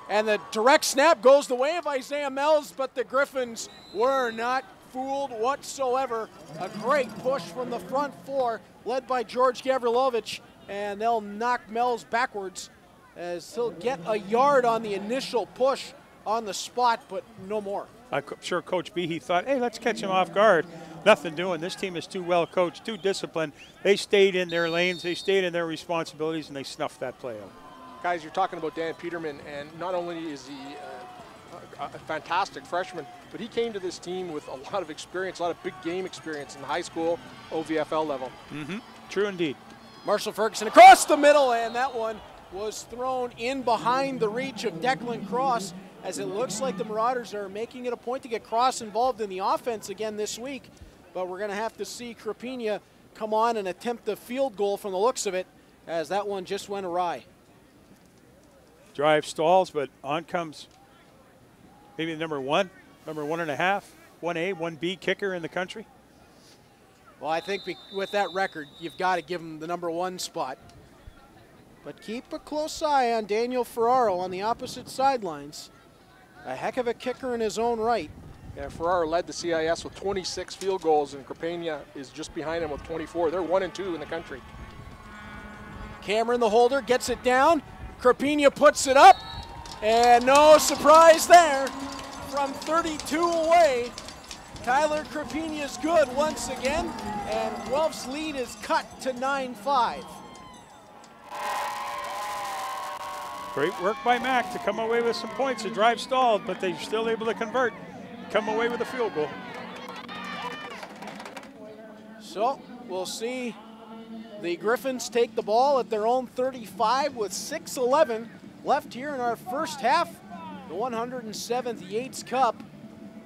And the direct snap goes the way of Isaiah Mells, but the Griffins were not fooled whatsoever. A great push from the front four, led by George Gavrilovich, and they'll knock Mells backwards as he'll get a yard on the initial push on the spot, but no more. I'm sure Coach Behe thought, hey, let's catch him off guard. Nothing doing. This team is too well coached, too disciplined. They stayed in their lanes, they stayed in their responsibilities, and they snuffed that play out. Guys, you're talking about Dan Peterman, and not only is he a fantastic freshman, but he came to this team with a lot of experience, a lot of big game experience in the high school, OVFL level. True indeed. Marshall Ferguson across the middle, and that one was thrown in behind the reach of Declan Cross, as it looks like the Marauders are making it a point to get Cross involved in the offense again this week. But we're going to have to see Krapina come on and attempt the field goal from the looks of it, as that one just went awry. Drive stalls, but on comes maybe number 1.5, 1A, 1B kicker in the country. Well, I think with that record, you've got to give him the number 1 spot. But keep a close eye on Daniel Ferraro on the opposite sidelines. A heck of a kicker in his own right. Yeah, Ferraro led the CIS with 26 field goals, and Krapina is just behind him with 24. They're 1 and 2 in the country. Cameron, the holder, gets it down. Krapina puts it up, and no surprise there. From 32 away, Tyler Krapina is good once again, and Guelph's lead is cut to 9-5. Great work by Mac to come away with some points. The drive stalled, but they're still able to convert, come away with a field goal. So we'll see the Griffins take the ball at their own 35 with 6:11 left here in our first half. The 107th Yates Cup,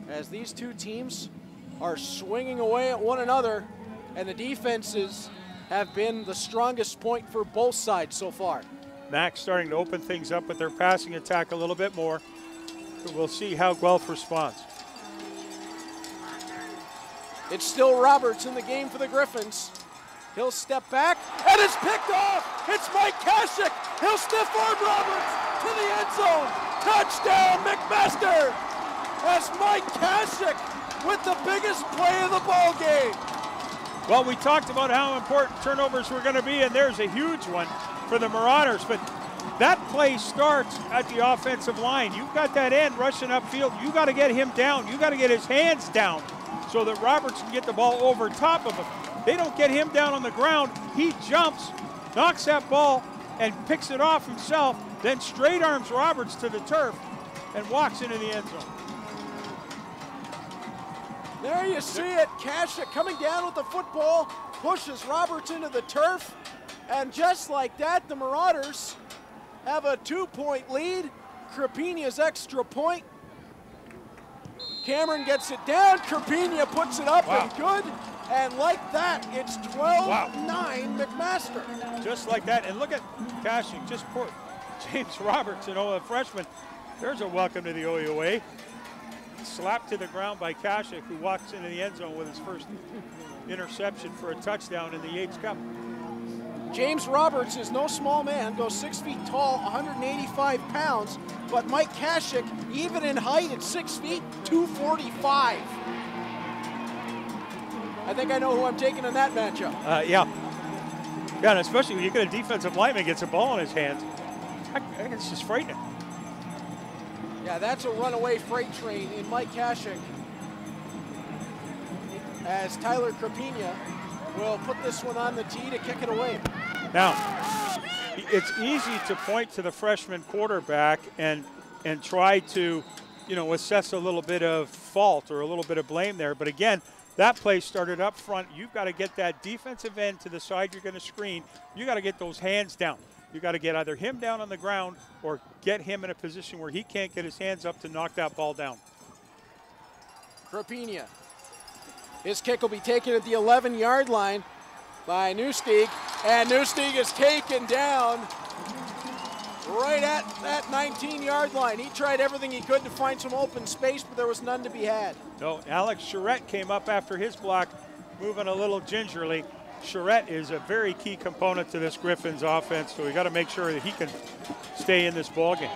as these two teams are swinging away at one another, and the defenses have been the strongest point for both sides so far. Mac starting to open things up with their passing attack a little bit more. But we'll see how Guelph responds. It's still Roberts in the game for the Griffins. He'll step back, and it's picked off. It's Mike Kashik. He'll stiff arm Roberts to the end zone. Touchdown, McMaster. As Mike Kashik with the biggest play of the ball game. Well, we talked about how important turnovers were going to be, and there's a huge one for the Marauders. But that play starts at the offensive line. You've got that end rushing upfield. You got to get him down. You got to get his hands down so that Roberts can get the ball over top of him. They don't get him down on the ground. He jumps, knocks that ball, and picks it off himself, then straight arms Roberts to the turf and walks into the end zone. There you see it. Kashik coming down with the football, pushes Roberts into the turf, and just like that, the Marauders have a 2-point lead. Krapina's extra point. Cameron gets it down. Krapina puts it up and good. And like that, it's 12-9 McMaster. Just like that. And look at Kashik, just poor James Roberts, a freshman. There's a welcome to the OUA. Slapped to the ground by Kashik, who walks into the end zone with his first interception for a touchdown in the Yates Cup. James Roberts is no small man, goes 6 feet tall, 185 pounds, but Mike Kashik, even in height at 6 feet, 245. I think I know who I'm taking in that matchup. Yeah, and especially when you get a defensive lineman gets a ball in his hands. I think it's just frightening. Yeah, that's a runaway freight train in Mike Kashik, as Tyler Krapina will put this one on the tee to kick it away. Now, it's easy to point to the freshman quarterback and try to, assess a little bit of fault or a little bit of blame there. But again, that play started up front. You've got to get that defensive end to the side you're going to screen. You got to get those hands down. You got to get either him down on the ground or get him in a position where he can't get his hands up to knock that ball down. Krapina. His kick will be taken at the 11-yard line by Newsteig, and Newsteig is taken down right at that 19-yard line. He tried everything he could to find some open space, but there was none to be had. No, Alex Charette came up after his block, moving a little gingerly. Charette is a very key component to this Griffins offense, so we got to make sure that he can stay in this ball game.